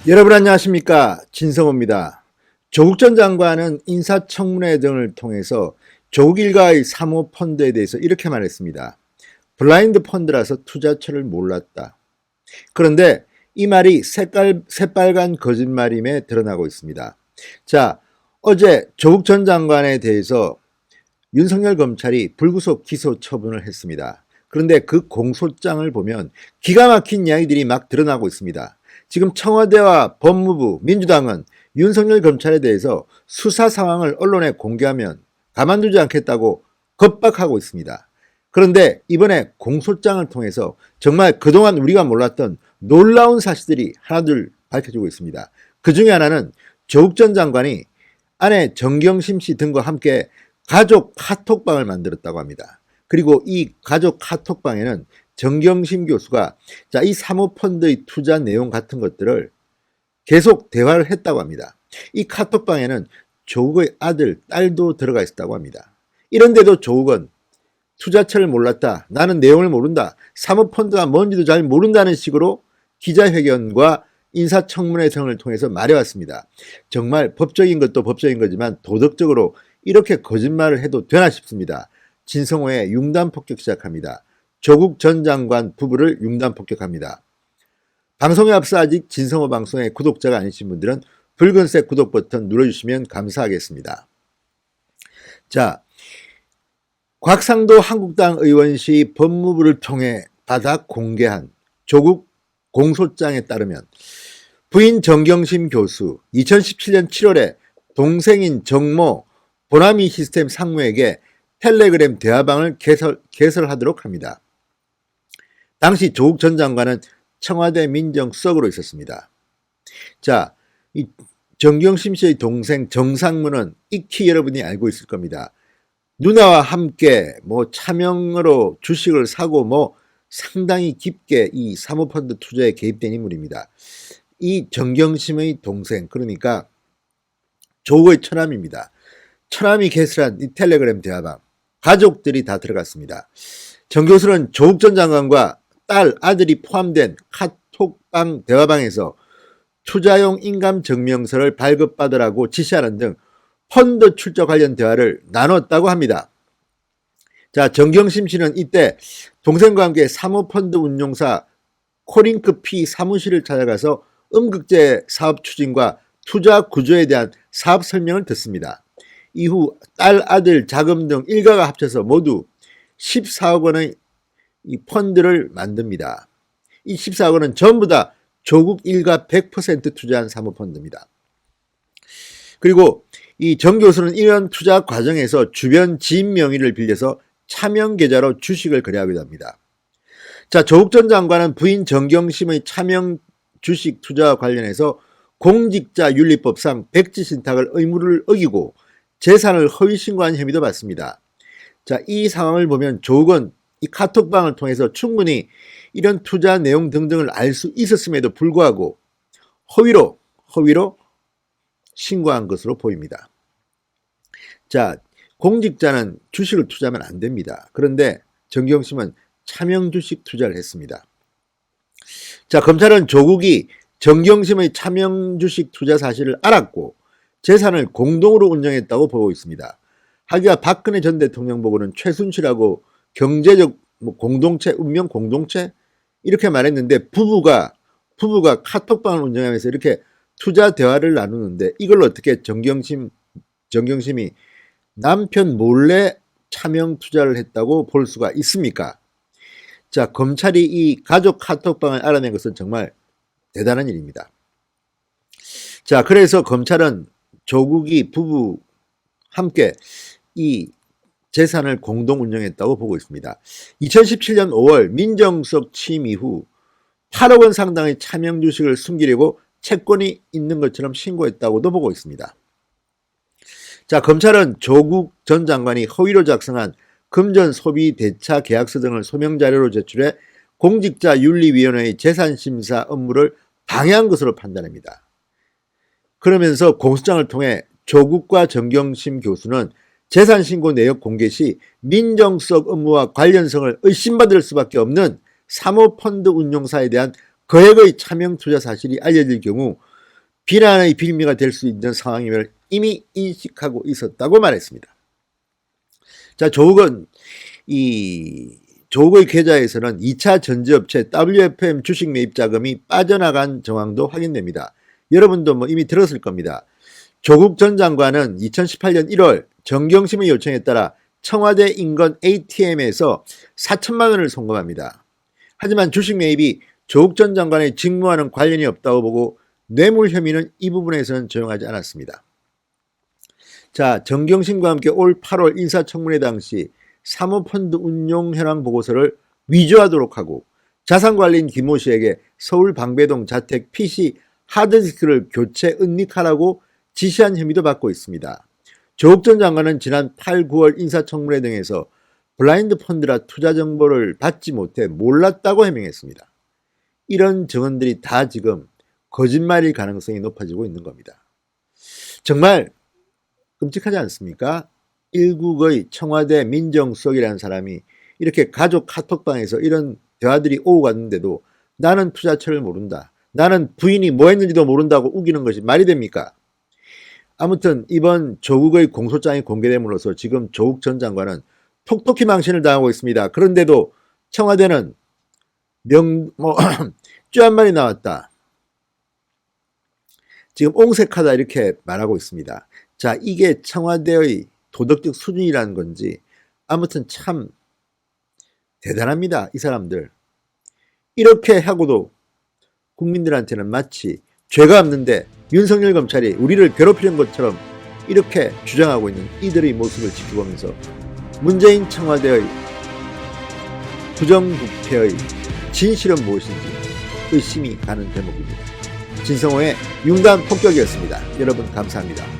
여러분 안녕하십니까, 진성호입니다. 조국 전 장관은 인사청문회 등을 통해서 조국 일가의 사모펀드에 대해서 이렇게 말했습니다. 블라인드 펀드라서 투자처를 몰랐다. 그런데 이 말이 새빨간 거짓말임에 드러나고 있습니다. 자, 어제 조국 전 장관에 대해서 윤석열 검찰이 불구속 기소 처분을 했습니다. 그런데 그 공소장을 보면 기가 막힌 이야기들이 막 드러나고 있습니다. 지금 청와대와 법무부, 민주당은 윤석열 검찰에 대해서 수사 상황을 언론에 공개하면 가만두지 않겠다고 겁박하고 있습니다. 그런데 이번에 공소장을 통해서 정말 그동안 우리가 몰랐던 놀라운 사실들이 하나둘 밝혀지고 있습니다. 그 중에 하나는 조국 전 장관이 아내 정경심 씨 등과 함께 가족 카톡방을 만들었다고 합니다. 그리고 이 가족 카톡방에는 정경심 교수가 이 사모펀드의 투자 내용 같은 것들을 계속 대화를 했다고 합니다. 이 카톡방에는 조국의 아들, 딸도 들어가 있었다고 합니다. 이런데도 조국은 투자처를 몰랐다, 나는 내용을 모른다, 사모펀드가 뭔지도 잘 모른다는 식으로 기자회견과 인사청문회 등을 통해서 말해왔습니다. 정말 법적인 것도 법적인 거지만 도덕적으로 이렇게 거짓말을 해도 되나 싶습니다. 진성호의 융단 폭격 시작합니다. 조국 전 장관 부부를 융단 폭격합니다. 방송에 앞서 아직 진성호 방송의 구독자가 아니신 분들은 붉은색 구독 버튼 눌러주시면 감사하겠습니다. 자, 곽상도 한국당 의원실 법무부를 통해 받아 공개한 조국 공소장에 따르면 부인 정경심 교수 2017년 7월에 동생인 정모 보나미 시스템 상무에게 텔레그램 대화방을 개설하도록 합니다. 당시 조국 전 장관은 청와대 민정수석으로 있었습니다. 자, 이 정경심 씨의 동생 정상무는 익히 여러분이 알고 있을 겁니다. 누나와 함께 차명으로 주식을 사고 상당히 깊게 이 사모펀드 투자에 개입된 인물입니다. 이 정경심의 동생, 그러니까 조국의 처남입니다. 처남이 개설한 이 텔레그램 대화방, 가족들이 다 들어갔습니다. 정 교수는 조국 전 장관과 딸, 아들이 포함된 카톡방 대화방에서 투자용 인감증명서를 발급받으라고 지시하는 등 펀드 출처 관련 대화를 나눴다고 합니다. 자, 정경심 씨는 이때 동생과 함께 사모펀드 운용사 코링크피 사무실을 찾아가서 음극재 사업 추진과 투자 구조에 대한 사업 설명을 듣습니다. 이후 딸, 아들, 자금 등 일가가 합쳐서 모두 14억 원의 이 펀드를 만듭니다. 이 14억 원은 전부 다 조국 일가 100% 투자한 사모펀드입니다. 그리고 이 정 교수는 이런 투자 과정에서 주변 지인 명의를 빌려서 차명 계좌로 주식을 거래하기도 합니다. 자, 조국 전 장관은 부인 정경심의 차명 주식 투자와 관련해서 공직자윤리법상 백지신탁을 의무를 어기고 재산을 허위 신고한 혐의도 받습니다. 자, 이 상황을 보면 조국은 이 카톡방을 통해서 충분히 이런 투자 내용 등등을 알 수 있었음에도 불구하고 허위로 신고한 것으로 보입니다. 자, 공직자는 주식을 투자하면 안 됩니다. 그런데 정경심은 차명 주식 투자를 했습니다. 자, 검찰은 조국이 정경심의 차명 주식 투자 사실을 알았고 재산을 공동으로 운영했다고 보고 있습니다. 하기야 박근혜 전 대통령 보고는 최순실하고 경제적 공동체, 운명 공동체 이렇게 말했는데 부부가 카톡방을 운영하면서 이렇게 투자 대화를 나누는데 이걸 어떻게 정경심이 남편 몰래 차명 투자를 했다고 볼 수가 있습니까? 자, 검찰이 이 가족 카톡방을 알아낸 것은 정말 대단한 일입니다. 자, 그래서 검찰은 조국이 부부 함께 이 재산을 공동 운영했다고 보고 있습니다. 2017년 5월 민정수석 취임 이후 8억 원 상당의 차명 주식을 숨기려고 채권이 있는 것처럼 신고했다고도 보고 있습니다. 자, 검찰은 조국 전 장관이 허위로 작성한 금전 소비 대차 계약서 등을 소명 자료로 제출해 공직자윤리위원회의 재산심사 업무를 방해한 것으로 판단합니다. 그러면서 공소장을 통해 조국과 정경심 교수는 재산신고 내역 공개 시 민정수석 업무와 관련성을 의심받을 수밖에 없는 사모펀드 운용사에 대한 거액의 차명 투자 사실이 알려질 경우 비난의 빌미가 될 수 있는 상황임을 이미 인식하고 있었다고 말했습니다. 자, 조국의 계좌에서는 2차 전지업체 WFM 주식 매입 자금이 빠져나간 정황도 확인됩니다. 여러분도 이미 들었을 겁니다. 조국 전 장관은 2018년 1월 정경심의 요청에 따라 청와대 인근 ATM에서 4천만 원을 송금합니다. 하지만 주식 매입이 조국 전 장관의 직무와는 관련이 없다고 보고 뇌물 혐의는 이 부분에서는 적용하지 않았습니다. 자, 정경심과 함께 올 8월 인사청문회 당시 사모펀드 운용 현황 보고서를 위조하도록 하고 자산관리인 김모 씨에게 서울 방배동 자택 PC 하드디스크를 교체 은닉하라고 지시한 혐의도 받고 있습니다. 조국 전 장관은 지난 8, 9월 인사청문회 등에서 블라인드 펀드라 투자 정보를 받지 못해 몰랐다고 해명했습니다. 이런 증언들이 다 지금 거짓말일 가능성이 높아지고 있는 겁니다. 정말 끔찍하지 않습니까? 일국의 청와대 민정수석이라는 사람이 이렇게 가족 카톡방에서 이런 대화들이 오고 갔는데도 나는 투자처를 모른다, 나는 부인이 뭐 했는지도 모른다고 우기는 것이 말이 됩니까? 아무튼 이번 조국의 공소장이 공개됨으로써 지금 조국 전 장관은 톡톡히 망신을 당하고 있습니다. 그런데도 청와대는 쥐 한 마리 나왔다, 지금 옹색하다 이렇게 말하고 있습니다. 자, 이게 청와대의 도덕적 수준이라는 건지 아무튼 참 대단합니다. 이 사람들. 이렇게 하고도 국민들한테는 마치 죄가 없는데 윤석열 검찰이 우리를 괴롭히는 것처럼 이렇게 주장하고 있는 이들의 모습을 지켜보면서 문재인 청와대의 부정부패의 진실은 무엇인지 의심이 가는 대목입니다. 진성호의 융단 폭격이었습니다. 여러분 감사합니다.